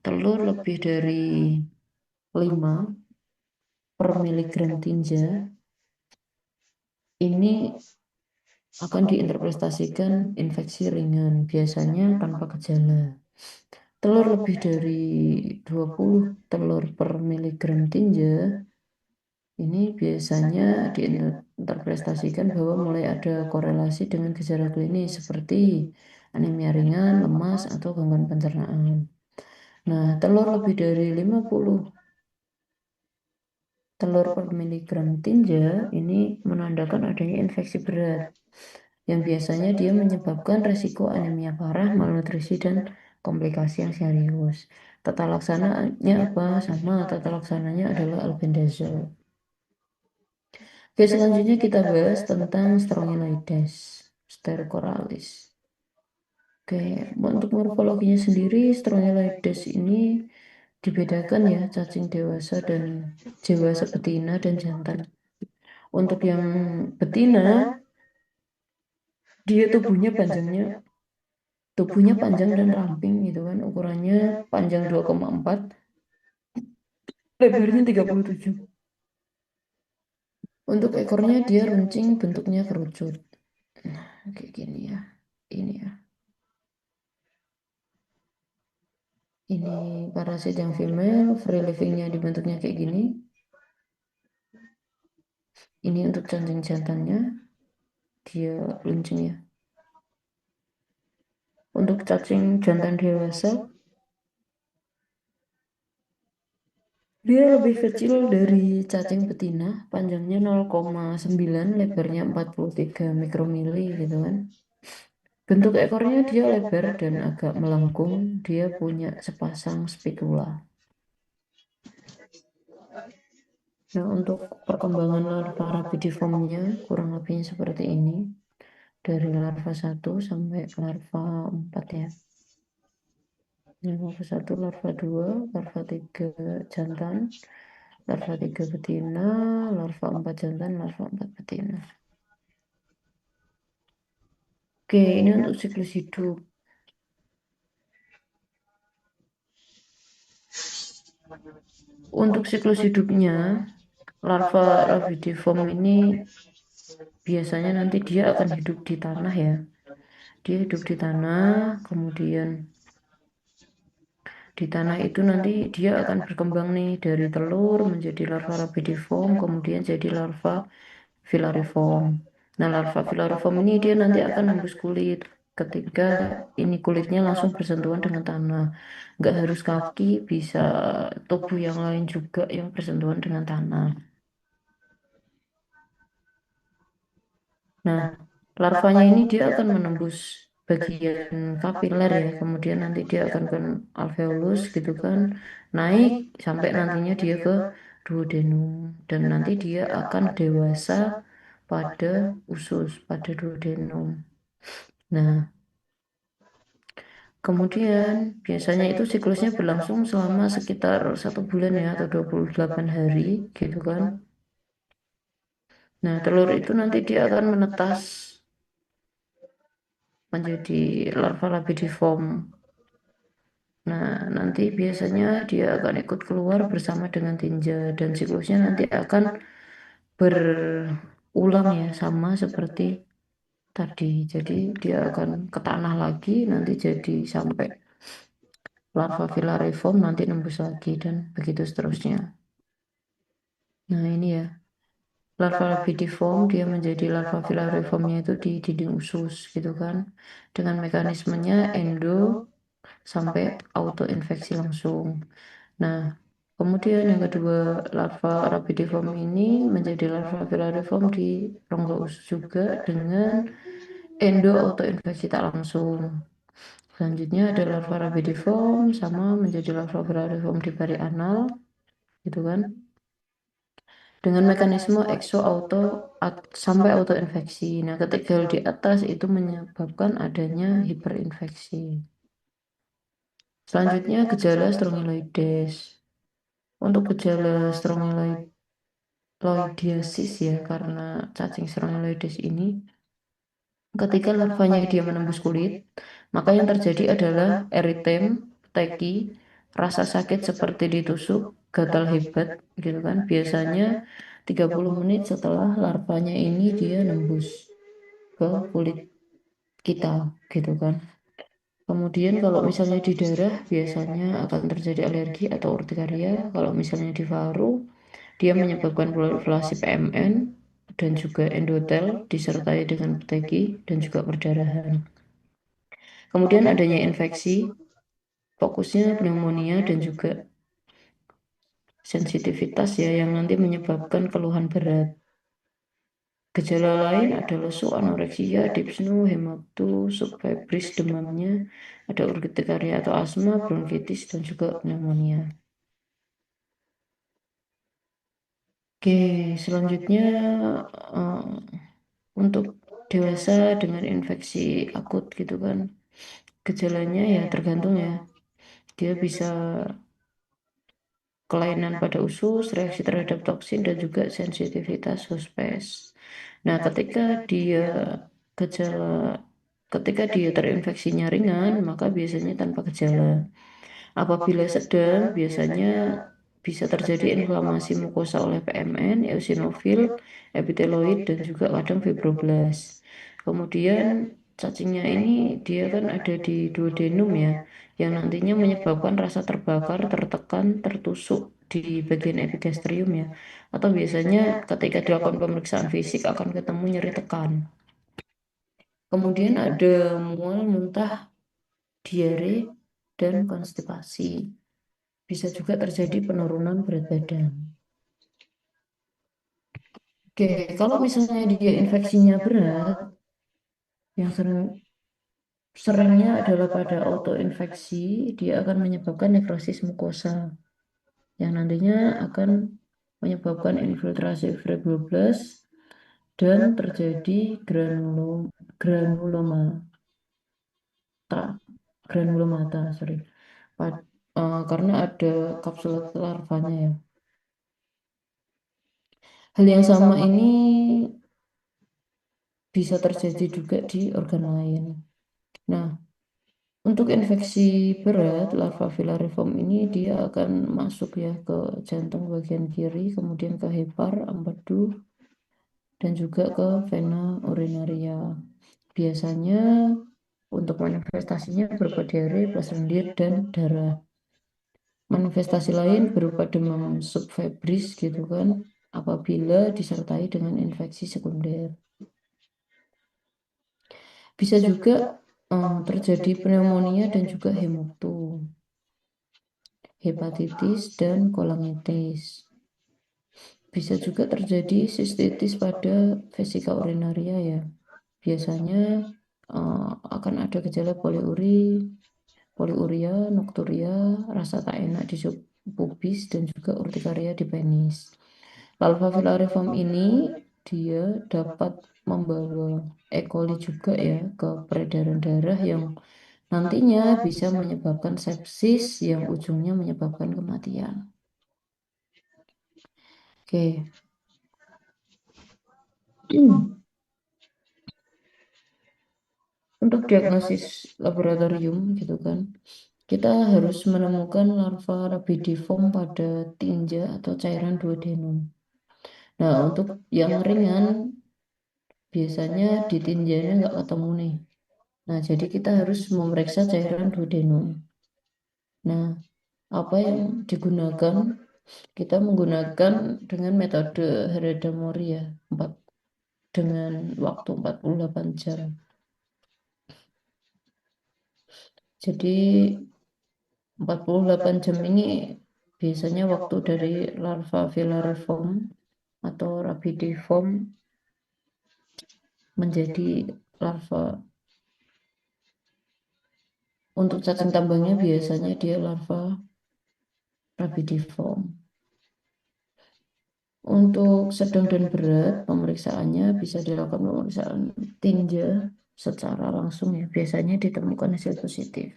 telur lebih dari 5 per miligram tinja. Ini akan diinterpretasikan infeksi ringan, biasanya tanpa gejala. Telur lebih dari 20 telur per miligram tinja, ini biasanya diinterpretasikan bahwa mulai ada korelasi dengan gejala klinis seperti anemia ringan, lemas, atau gangguan pencernaan. Nah, telur lebih dari 50 telur per miligram tinja ini menandakan adanya infeksi berat yang biasanya dia menyebabkan resiko anemia parah, malnutrisi, dan komplikasi yang serius. Tata laksananya apa? Sama, tata laksananya adalah albendazole. Oke, selanjutnya kita bahas tentang Strongyloides stercoralis. Oke, untuk morfologinya sendiri, Strongyloides ini dibedakan ya cacing dewasa dan dewasa betina dan jantan. Untuk yang betina, dia tubuhnya panjang dan ramping gitu kan. Ukurannya panjang 2,4, lebarnya 37. Untuk ekornya dia runcing, bentuknya kerucut. Nah, kayak gini ya. Ini ya. Ini parasit yang female, free livingnya dibentuknya kayak gini. Ini untuk cacing jantannya, dia runcing ya. Untuk cacing jantan dewasa, dia lebih kecil dari cacing betina, panjangnya 0,9, lebarnya 43 mikromili gitu kan. Bentuk ekornya dia lebar dan agak melengkung, dia punya sepasang spikula. Nah, untuk perkembangan larva rapidiformnya kurang lebihnya seperti ini. Dari larva 1 sampai larva 4 ya. Larva 1, larva 2, larva 3 jantan, larva 3 betina, larva 4 jantan, larva 4 betina. Oke, ini untuk siklus hidup. Untuk siklus hidupnya, larva rapidiform ini biasanya nanti dia akan hidup di tanah ya. Dia hidup di tanah, kemudian di tanah itu nanti dia akan berkembang nih dari telur menjadi larva rapidiform, kemudian jadi larva filariform. Nah, larva filariform ini dia nanti akan nembus kulit. Ketika ini kulitnya langsung bersentuhan dengan tanah. Nggak harus kaki, bisa tubuh yang lain juga yang bersentuhan dengan tanah. Nah, larvanya ini dia akan menembus bagian kapiler ya, kemudian nanti dia akan ke alveolus gitu kan, naik sampai nantinya dia ke duodenum dan nanti dia akan dewasa pada usus, pada duodenum. Nah, kemudian biasanya itu siklusnya berlangsung selama sekitar 1 bulan ya atau 28 hari gitu kan. Nah, telur itu nanti dia akan menetas menjadi larva labidiform. Nah, nanti biasanya dia akan ikut keluar bersama dengan tinja dan siklusnya nanti akan berulang ya sama seperti tadi. Jadi dia akan ke tanah lagi nanti jadi sampai larva filariform nanti nembus lagi dan begitu seterusnya. Nah, ini ya. Larva labidiform dia menjadi larva filariformnya itu di dinding usus gitu kan. Dengan mekanismenya endo sampai autoinfeksi langsung. Nah, kemudian yang kedua, larva rapidiform ini menjadi larva filariform di rongga usus juga dengan endo autoinfeksi tak langsung. Selanjutnya ada larva rapidiform sama menjadi larva filariform di perianal, gitu kan? Dengan mekanisme exo auto sampai autoinfeksi. Nah, ketika di atas itu menyebabkan adanya hiperinfeksi. Selanjutnya gejala strongyloides. Untuk gejala strongyloidiasis ya, karena cacing strongyloides ini, ketika larvanya dia menembus kulit, maka yang terjadi adalah eritem, teki, rasa sakit seperti ditusuk, gatal hebat, gitu kan. Biasanya 30 menit setelah larvanya ini dia nembus ke kulit kita, gitu kan. Kemudian kalau misalnya di darah biasanya akan terjadi alergi atau urtikaria. Kalau misalnya di paru, dia menyebabkan proliferasi PMN dan juga endotel disertai dengan peteki dan juga perdarahan. Kemudian adanya infeksi, fokusnya pneumonia dan juga sensitivitas ya yang nanti menyebabkan keluhan berat. Gejala lain ada lesu, anoreksia, dipsnu, hematus, subfebris, demamnya, ada urtikaria atau asma, bronkitis, dan juga pneumonia. Oke, selanjutnya eh, untuk dewasa dengan infeksi akut gitu kan, gejalanya ya tergantung ya. Dia bisa kelainan pada usus, reaksi terhadap toksin, dan juga sensitivitas hospes. Nah, gejala, ketika dia terinfeksinya ringan, maka biasanya tanpa gejala. Apabila sedang, biasanya bisa terjadi inflamasi mukosa oleh PMN, eosinofil, epiteloid, dan juga kadang fibroblast. Kemudian cacingnya ini dia kan ada di duodenum ya, yang nantinya menyebabkan rasa terbakar, tertekan, tertusuk di bagian epigastrium ya. Atau biasanya ketika dilakukan pemeriksaan fisik akan ketemu nyeri tekan. Kemudian ada mual, muntah, diare, dan konstipasi. Bisa juga terjadi penurunan berat badan. Oke, kalau misalnya dia infeksinya berat, yang seringnya adalah pada autoinfeksi, dia akan menyebabkan nekrosis mukosa, yang nantinya akan menyebabkan infiltrasi fibroblast dan terjadi granulomata, granulomata, sorry, karena ada kapsul larvanya ya. Hal yang sama ini bisa terjadi juga di organ lain. Nah, untuk infeksi berat, larva filariform ini dia akan masuk ya ke jantung bagian kiri, kemudian ke hepar, empedu, dan juga ke vena urinaria. Biasanya untuk manifestasinya berupa diare, plus lendir, dan darah. Manifestasi lain berupa demam subfebris gitu kan, apabila disertai dengan infeksi sekunder. Bisa juga terjadi pneumonia dan juga hemoktu, hepatitis, dan kolangitis. Bisa juga terjadi sistitis pada vesika urinaria ya. Biasanya akan ada gejala poliuria, nokturia, rasa tak enak di pubis, dan juga urtikaria di penis. Larva filariform ini dia dapat membawa E. coli juga ya ke peredaran darah yang nantinya bisa menyebabkan sepsis yang ujungnya menyebabkan kematian. Oke. Untuk diagnosis laboratorium gitu kan, kita harus menemukan larva rabidiform pada tinja atau cairan duodenum. Nah, untuk yang ringan biasanya di tinjanya nggak ketemu nih. Nah, jadi kita harus memeriksa cairan duodenum. Nah, apa yang digunakan? Kita menggunakan dengan metode Harada-Mori ya, dengan waktu 48 jam. Jadi 48 jam ini biasanya waktu dari larva filariform atau rabidiform menjadi larva. Untuk cacing tambangnya biasanya dia larva rabidiform. Untuk sedang dan berat, pemeriksaannya bisa dilakukan pemeriksaan tinja secara langsung ya. Biasanya ditemukan hasil positif.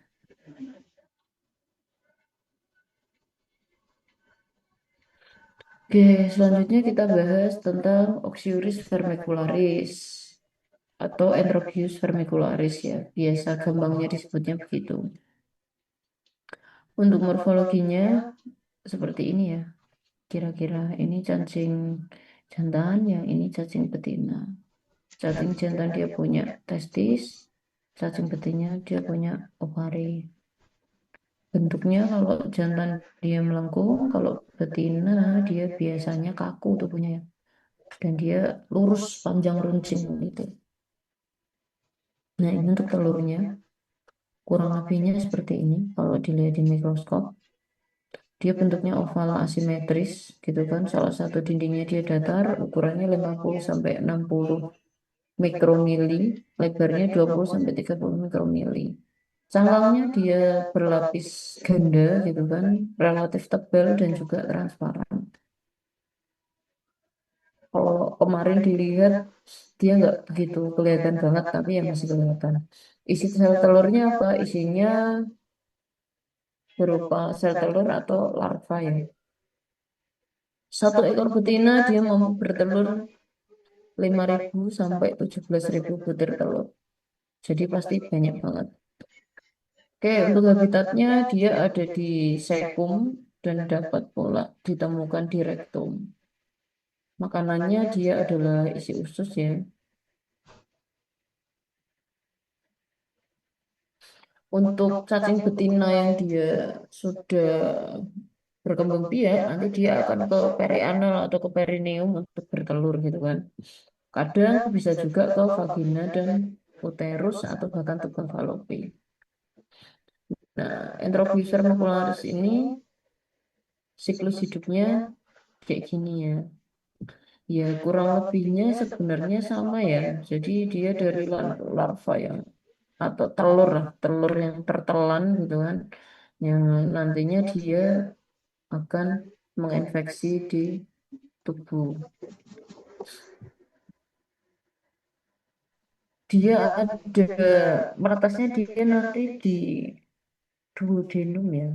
Oke, selanjutnya kita bahas tentang Oxyuris vermicularis atau Enterobius vermicularis ya. Biasa gampangnya disebutnya begitu. Untuk morfologinya seperti ini ya. Kira-kira ini cacing jantan, yang ini cacing betina. Cacing jantan dia punya testis, cacing betina dia punya ovari. Bentuknya kalau jantan dia melengkung, kalau betina dia biasanya kaku tubuhnya ya. Dan dia lurus panjang runcing gitu. Nah, ini untuk telurnya kurang lebihnya seperti ini kalau dilihat di mikroskop. Dia bentuknya oval asimetris gitu kan. Salah satu dindingnya dia datar, ukurannya 50 sampai 60 mikromili, lebarnya 20 sampai 30 mikromili. Cangkangnya dia berlapis ganda gitu kan, relatif tebal dan juga transparan. Kalau kemarin dilihat dia nggak begitu kelihatan banget, tapi ya masih kelihatan. Isi sel telurnya apa? Isinya berupa sel telur atau larva ya. Satu ekor betina dia mampu bertelur 5.000 sampai 17.000 butir telur. Jadi pasti banyak banget. Oke, untuk habitatnya dia ada di sekum dan dapat pula ditemukan di rektum. Makanannya dia adalah isi usus ya. Untuk cacing betina yang dia sudah berkembang biak, nanti dia akan ke perianal atau ke perineum untuk bertelur gitu kan. Kadang bisa juga ke vagina dan uterus atau bahkan tubal falopi. Nah, Enterobius vermicularis ini siklus hidupnya kayak gini ya. Ya, kurang lebihnya sebenarnya sama ya. Jadi dia dari larva yang atau telur lah, telur yang tertelan gitu kan. Yang nantinya dia akan menginfeksi di tubuh. Dia ada meretasnya dia nanti di duodenum ya.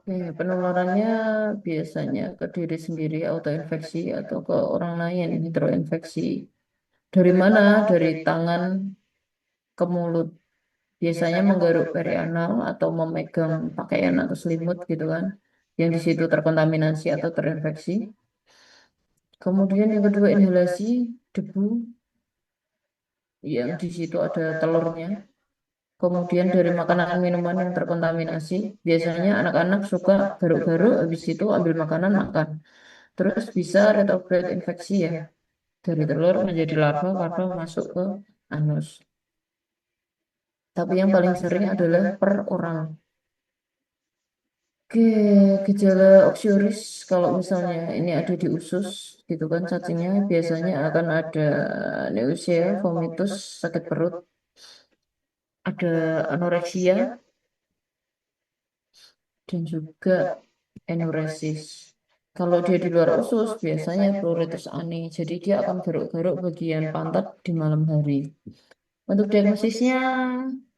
Penularannya biasanya ke diri sendiri autoinfeksi atau ke orang lain hidroinfeksi. Dari mana? Dari tangan ke mulut. Biasanya menggaruk perianal atau memegang pakaian atau selimut gitu kan. Yang di situ terkontaminasi atau terinfeksi. Kemudian yang kedua inhalasi debu yang di situ ada telurnya. Kemudian dari makanan minuman yang terkontaminasi, biasanya anak-anak suka garuk-garuk, habis itu ambil makanan makan. Terus bisa retrograde infeksi ya, dari telur menjadi larva, larva masuk ke anus. Tapi yang paling sering adalah per orang. Oke, gejala oxioris kalau misalnya ini ada di usus gitu kan cacingnya biasanya akan ada nausea, vomitus, sakit perut, ada anoreksia dan juga enuresis. Kalau dia di luar usus biasanya pruritus ani, jadi dia akan garuk-garuk bagian pantat di malam hari. Untuk diagnosisnya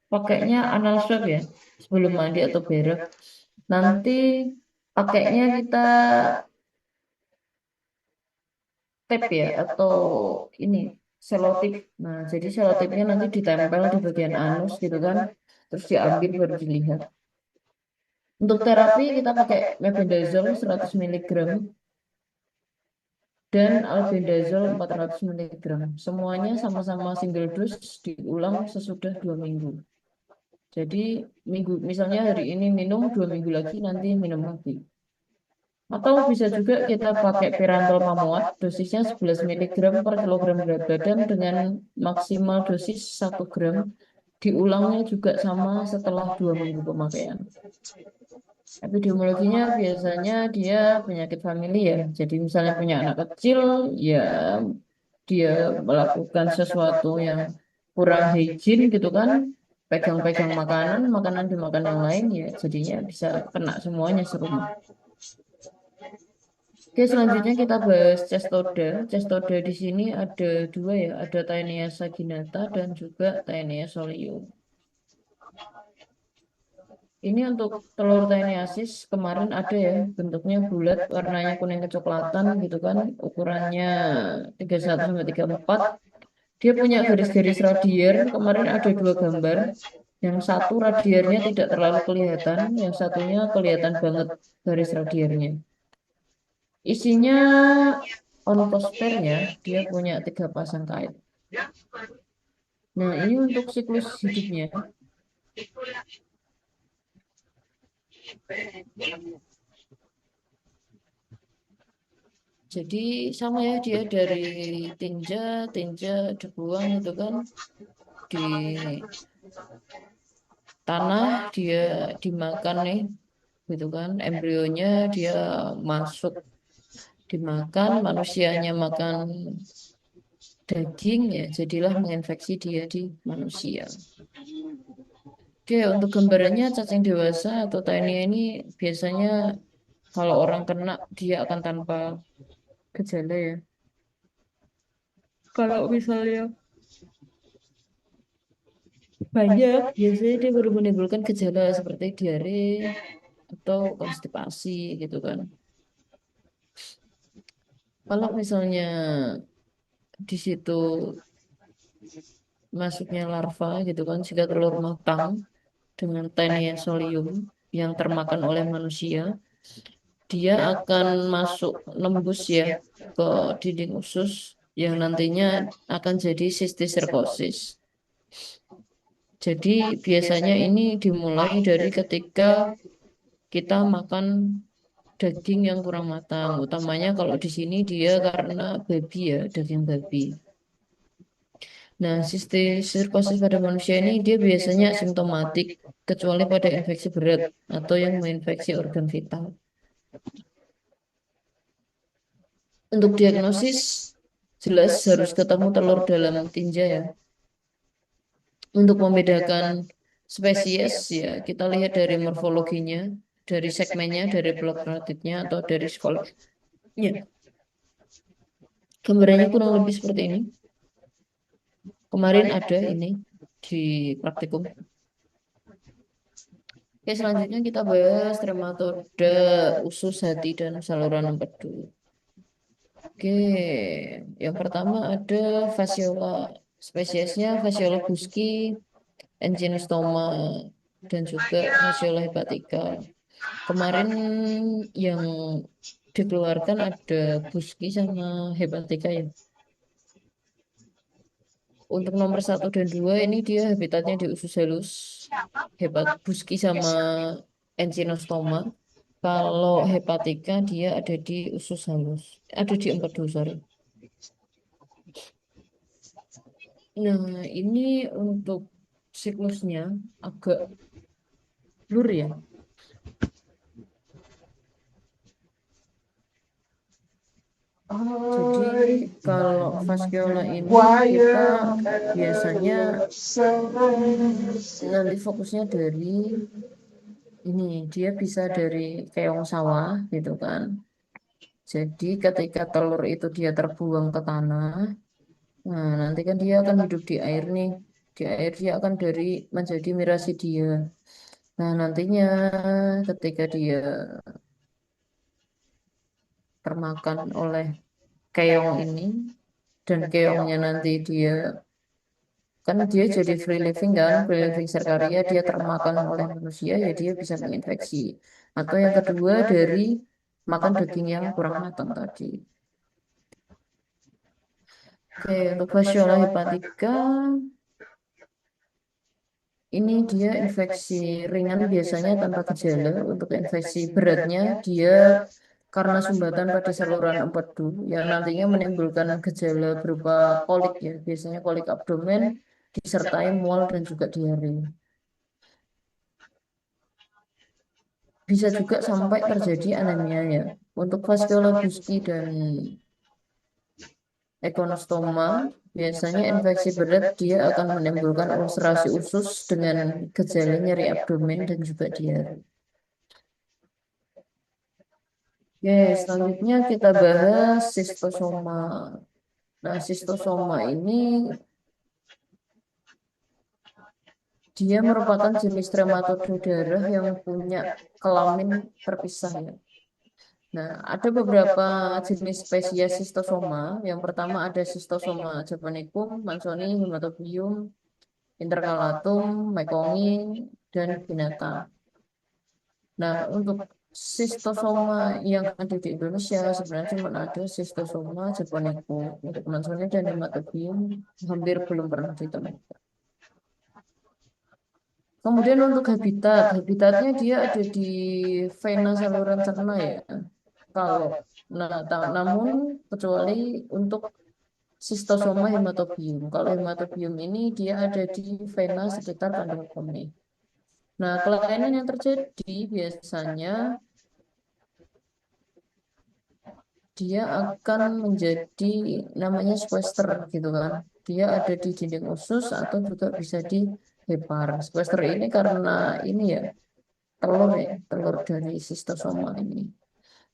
pakainya anal swab ya sebelum mandi atau berak. Nanti pakainya kita tap ya atau ini selotip. Nah, jadi selotipnya nanti ditempel di bagian anus gitu kan, terus diambil baru dilihat. Untuk terapi kita pakai mebendazole 100 mg dan albendazole 400 mg. Semuanya sama-sama single dose diulang sesudah 2 minggu. Jadi minggu misalnya hari ini minum 2 minggu lagi nanti minum lagi. Atau bisa juga kita pakai Perantal Pamuat, dosisnya 11 mg per kilogram berat badan dengan maksimal dosis 1 gram. Diulangnya juga sama setelah 2 minggu pemakaian. Epidemiologinya biasanya dia penyakit famili ya. Jadi misalnya punya anak kecil, ya dia melakukan sesuatu yang kurang hygiene gitu kan. Pegang-pegang makanan, makanan dimakan yang lain ya jadinya bisa kena semuanya serumah. Oke, selanjutnya kita bahas cestoda. Cestoda di sini ada dua ya, ada Taenia saginata dan juga Taenia solium. Ini untuk telur Taeniasis kemarin ada ya, bentuknya bulat, warnanya kuning kecoklatan gitu kan, ukurannya 31 sampai 34. Dia punya garis-garis radier, kemarin ada dua gambar. Yang satu radiernya tidak terlalu kelihatan, yang satunya kelihatan banget garis radiernya. Isinya onkospernya, dia punya 3 pasang kain. Nah, ini untuk siklus hidupnya. Jadi sama ya, dia dari tinja, tinja dibuang itu kan di tanah, dia dimakan nih, gitu kan. Embrionya dia masuk dimakan, manusianya makan daging ya, jadilah menginfeksi dia di manusia. Oke, untuk gambarannya cacing dewasa atau tiny ini biasanya kalau orang kena dia akan tanpa gejala ya. Kalau misalnya banyak, biasanya dia baru menimbulkan gejala seperti diare atau konstipasi gitu kan. Kalau misalnya di situ masuknya larva gitu kan, jika telur matang dengan Taenia solium yang termakan oleh manusia, dia akan masuk nembus ya ke dinding usus yang nantinya akan jadi sistiserkosis. Jadi biasanya ini dimulai dari ketika kita makan daging yang kurang matang, utamanya kalau di sini dia karena babi ya, daging babi. Nah, sistiserkosis pada manusia ini dia biasanya asimptomatik kecuali pada infeksi berat atau yang menginfeksi organ vital. Untuk diagnosis jelas harus ketemu telur dalam tinja ya. Untuk membedakan spesies ya kita lihat dari morfologinya, dari segmennya, dari blok rotitnya atau dari psikologinya. Gambarannya kurang lebih seperti ini. Kemarin ada ini di praktikum. Oke, selanjutnya kita bahas trematode, usus, hati, dan saluran empedu. Oke, yang pertama ada fasciola. Spesiesnya Fasciola busci, Enchinostoma, dan juga Fasciola hepatica. Kemarin yang dikeluarkan ada busci sama hepatica ya. Untuk nomor satu dan dua ini dia habitatnya di usus halus, busci sama Enchinostoma. Kalau hepatika dia ada di usus halus, ada di empedu, sorry. Nah, ini untuk siklusnya agak blur ya. Jadi kalau fasciola ini kita biasanya nanti fokusnya dari ini, dia bisa dari keong sawah gitu kan. Jadi ketika telur itu dia terbuang ke tanah, nah nanti kan dia akan hidup di air nih. Di air dia akan menjadi mirasidia. Nah nantinya ketika dia termakan oleh keong ini dan keongnya nanti dia kan dia jadi free living kan, free living serkaria, dia termakan oleh manusia ya dia bisa menginfeksi. Atau yang kedua dari makan daging yang kurang matang tadi. Oke, untuk Fasciola hepatica ini dia infeksi ringan biasanya tanpa gejala. Untuk infeksi beratnya dia karena sumbatan pada saluran empedu yang nantinya menimbulkan gejala berupa kolik ya, biasanya kolik abdomen disertai mual dan juga diare. Bisa juga sampai terjadi anemia ya. Untuk Fasciola busci dan ekonostoma, biasanya infeksi berat dia akan menimbulkan ulcerasi usus dengan gejala nyeri abdomen dan juga diare. Oke, selanjutnya kita bahas sistosoma. Nah, sistosoma ini dia merupakan jenis trematode darah yang punya kelamin terpisah ya. Nah, ada beberapa jenis spesies sistosoma. Yang pertama ada sistosoma japonicum, mansoni, hematobium, intercalatum, mekongi, dan binata. Nah, untuk sistosoma yang ada di Indonesia sebenarnya cuma ada sistosoma japonicum. Untuk mansoni dan hematobium hampir belum pernah ditemukan. Kemudian untuk habitatnya dia ada di vena saluran cerna ya. Kalau namun kecuali untuk sistosoma hematobium. Kalau hematobium ini dia ada di vena sekitar kandung kemih. Nah, kelainan yang terjadi biasanya dia akan menjadi namanya sequester gitu kan. Dia ada di dinding usus atau juga bisa di hepar. Sequester ini karena ini ya telur dari sistosoma ini.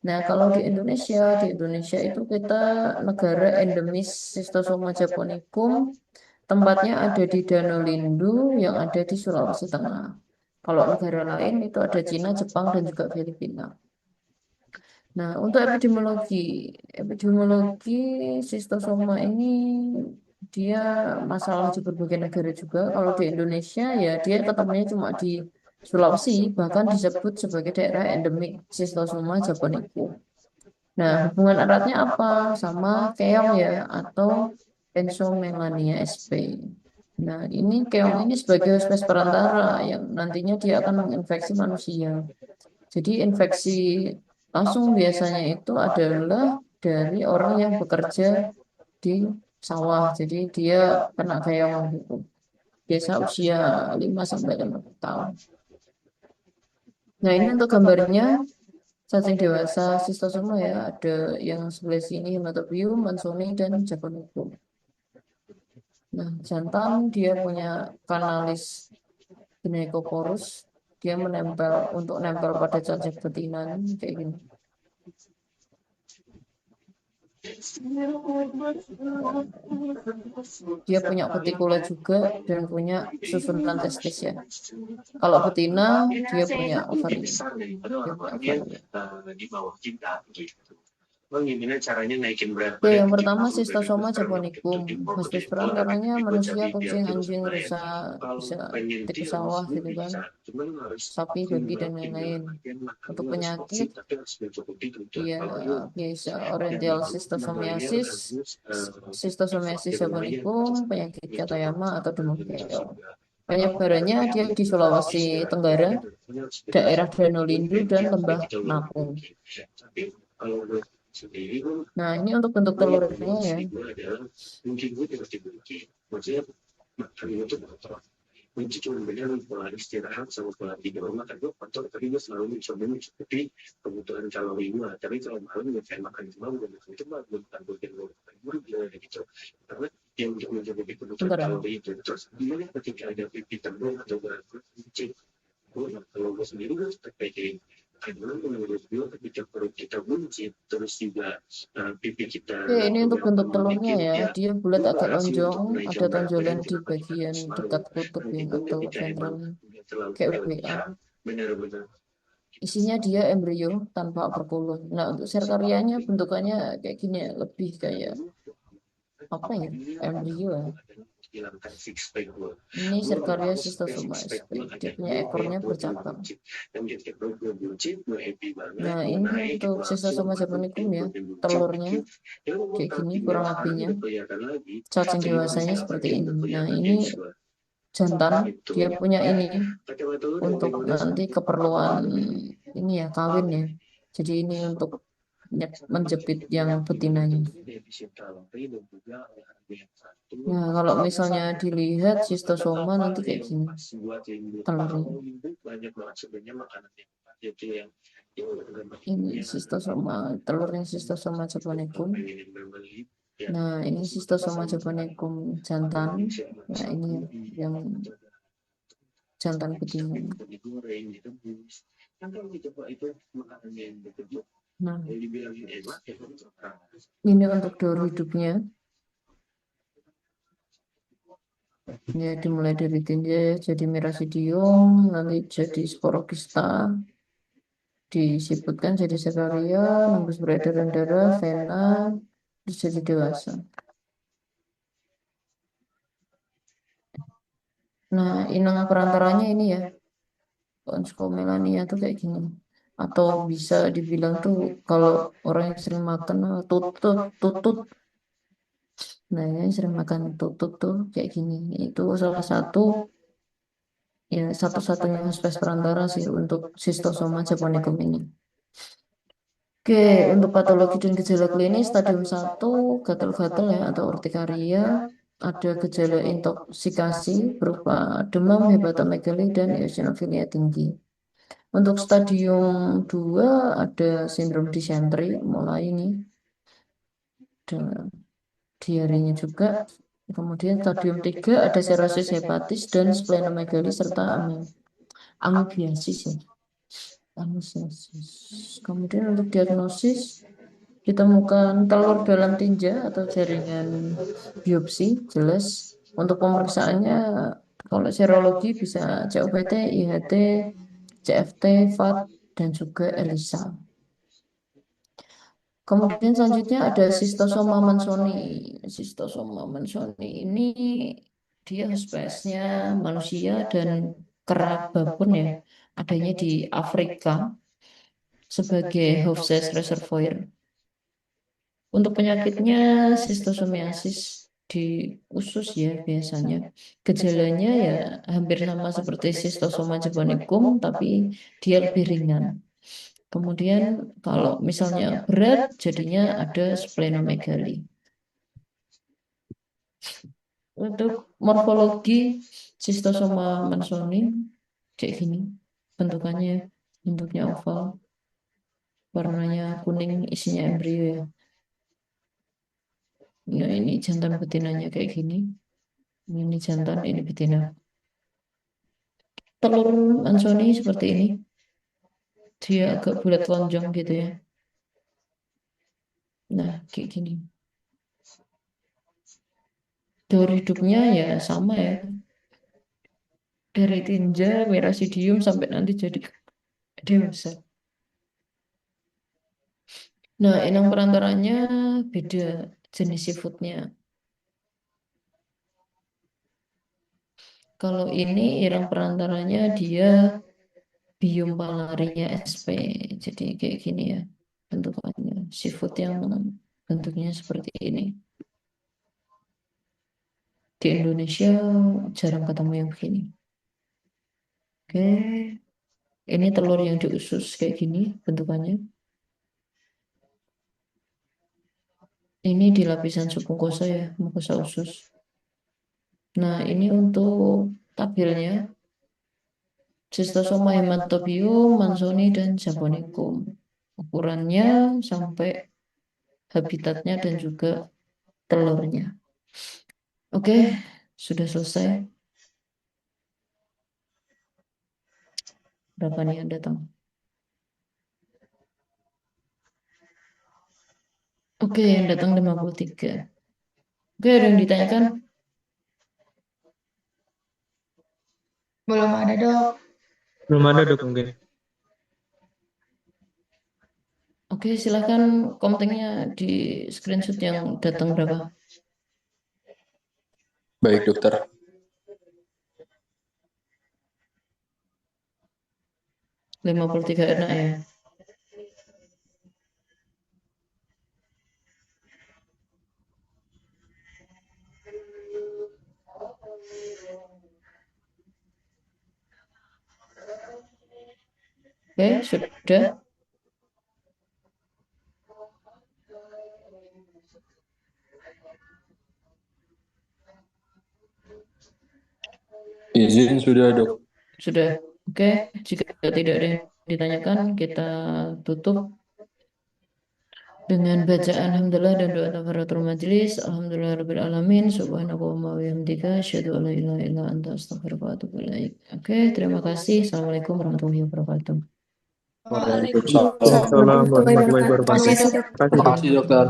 Nah, kalau di Indonesia itu kita negara endemis Schistosoma japonicum tempatnya ada di Danau Lindu yang ada di Sulawesi Tengah. Kalau negara lain itu ada Cina, Jepang, dan juga Filipina. Nah, untuk epidemiologi Schistosoma ini dia masalah di berbagai negara juga. Kalau di Indonesia ya dia ketemunya cuma di Sulawesi, bahkan disebut sebagai daerah endemik Schistosoma japonicum. Nah, hubungan eratnya apa? Sama keong ya, atau Pennsylvania sp. Nah, ini keong ini sebagai spesies perantara yang nantinya dia akan menginfeksi manusia. Jadi infeksi langsung biasanya itu adalah dari orang yang bekerja di sawah. Jadi dia kena keong gitu. Biasa usia 5 sampai 5 tahun. Nah, ini untuk gambarnya cacing dewasa Schistosoma ya, ada yang sebelah sini Hematobium, Mansoni, dan Japonicum. Nah, jantan dia punya kanalis gynecoporus, dia menempel untuk nempel pada cacing betina kayak gini. Dia punya kutikula juga dan punya susunan testis ya. Kalau betina dia punya ovarium. Dia punya ovarium. Gimana caranya naikin berat Oke, badan yang bikin pertama aku biar Schistosoma dokter japonicum. untuk info gede Hospes olahraga perantaranya ikut manusia, jadi biar kucing, terus anjing, naik rusa, kalau bisa pengen tikus tirus sawah lu gitu kan, bisa cuman harus sapi, babi, dan lain-lain. latihan makan Untuk lu harus penyakit, fokus tapi harus mencukupi kebutuhan dia kalau lu biasa yang oriental itu namanya schistosomiasis, harus schistosomiasis namanya japonicum, penyakit gitu Katayama atau demam berdarah. juga Penyebarannya dia di Sulawesi Tenggara, daerah Danau Lindu, dan Lembah Napung. kalau gue sendiri Nah, ini untuk bentuk gue telurnya ya. gue adalah mungkin gue tiba-tiba maksudnya makan itu kotor kunci cuma beda pola istirahat sama pola tidur makan gue kotor tapi gue selalu mencoba mencukupi kebutuhan kalori gue tapi kalau malam gue kayak makan cuma gue makan itu mah gue bukan gue gue bilang gitu karena yang untuk mencukupi kebutuhan Bentar ya. kalori itu terus gimana ketika ada pipi tembok atau berat gue kalau gue sendiri gue terpikir karena menurut gue ketika perut kita buncit terus juga pipi kita Oke, ini untuk bentuk telurnya bikin ya. ya Dia bulat gue agak berhasil lonjong, untuk menaikkan ada berat tonjolan badan di kenapa kita bagian harus malu dekat kutub nah ya, itu atau ketika emang ventral udah terlalu kayak WBA. berlebihan benar-benar Isinya dia embrio tanpa operkulum. Nah, untuk serkarianya bentukannya kayak gini ya, lebih kayak apa ya? Embrio ya. hilangkan six pack gue Ini gue kalau Serkaria mau sampai six schistosoma pack sp. gue Dia ada punya gue ekornya kayak gue bercabang. buncit dan ketika gue buncit gue happy banget Nah, gue ini naik untuk itu langsung Schistosoma baru japonicum ya. gue buncit Telurnya dikit ya gue kayak gini tinggal kurang sekarang lebihnya. udah kelihatan lagi Cacing tinggal dewasanya beberapa seperti jam ini. udah Nah, kelihatan ini gains gue jantan. gitu Dia punya ini pakai waktu lu udah untuk lima nanti keperluan ini ya kawin ya. Jadi ini untuk menjepit yang betinanya. Nah, kalau misalnya dilihat schistosoma nanti kayak gini telurnya. banyak banget sebenarnya makanan yang Ini schistosoma, telurnya schistosoma japonicum. Nah, ini schistosoma japonicum jantan. Nah, ini yang jantan betina. Nah, ini untuk daur hidupnya. Ya, dimulai dari tinja jadi merasidium, nanti jadi sporokista, disebutkan jadi sekaria, nembus peredaran darah, vena, terus jadi dewasa. Nah, inang perantaranya ini ya, Ponscomelania tuh kayak gini. Atau bisa dibilang tuh kalau orang yang sering makan tutut, tutut. Nah, yang sering makan tutut tuh kayak gini. Itu salah satu ya satu-satunya spesies perantara sih untuk Schistosoma japonicum ini. Oke, untuk patologi dan gejala klinis stadium 1 gatal-gatal ya atau urtikaria, ada gejala intoksikasi berupa demam, hepatomegali, dan eosinofilia tinggi. Untuk stadium 2 ada sindrom disentri mulai ini, ada diarenya juga. Kemudian stadium 3 ada serosis hepatis dan splenomegali serta amoebiasis ya. Amoebiasis. Kemudian untuk diagnosis ditemukan telur dalam tinja atau jaringan biopsi jelas Untuk pemeriksaannya, kalau serologi bisa COPT, IHT, CFT, VAT, dan juga ELISA. Kemudian selanjutnya ada Schistosoma mansoni. Schistosoma mansoni ini dia hospesnya manusia dan kera babon ya, adanya di Afrika sebagai Hofsess reservoir. Untuk penyakitnya sistosomiasis di usus ya biasanya. Gejalanya ya hampir sama seperti Schistosoma japonicum tapi dia lebih ringan. Kemudian kalau misalnya berat jadinya ada splenomegaly. Untuk morfologi Schistosoma mansoni kayak gini bentukannya, bentuknya oval, warnanya kuning, isinya embrio ya. Nah, ini jantan betinanya kayak gini. Ini jantan, ini betina. Telur mansoni seperti ini. Dia agak bulat lonjong gitu ya. Nah, kayak gini. Daur hidupnya ya sama ya. Dari tinja, merasidium sampai nanti jadi dewasa. Nah, inang perantaranya beda jenis seafoodnya. Kalau ini inang perantaranya dia bium palarinya SP. Jadi kayak gini ya bentukannya. Seafood yang bentuknya seperti ini. Di Indonesia jarang ketemu yang begini. Oke, ini telur yang diusus kayak gini bentukannya. Ini di lapisan submukosa ya, mukosa usus. Nah, ini untuk tabirnya Schistosoma hematobium, mansoni, dan japonicum. Ukurannya sampai habitatnya dan juga telurnya. Oke, sudah selesai. Berapa nih yang datang? Oke, yang datang 53. Oke, ada yang ditanyakan? Belum ada, Dok. Belum ada dok mungkin. Oke, silahkan kontennya di screenshot yang datang berapa? Baik dokter. 53 enak ya. Oke, sudah. Izin sudah dok. Sudah. Oke, jika tidak ada yang ditanyakan, kita tutup dengan bacaan alhamdulillah dan doa kafaratul majelis. Alhamdulillahirabbil alamin. Subhanallah wa bihamdika asyhadu an la ilaha illa anta astaghfiruka wa atubu ilaik. Oke, terima kasih. Assalamualaikum warahmatullahi wabarakatuh. Waalaikumsalam. Waalaikumsalam warahmatullahi wabarakatuh. Terima kasih dok. Terima kasih dokter.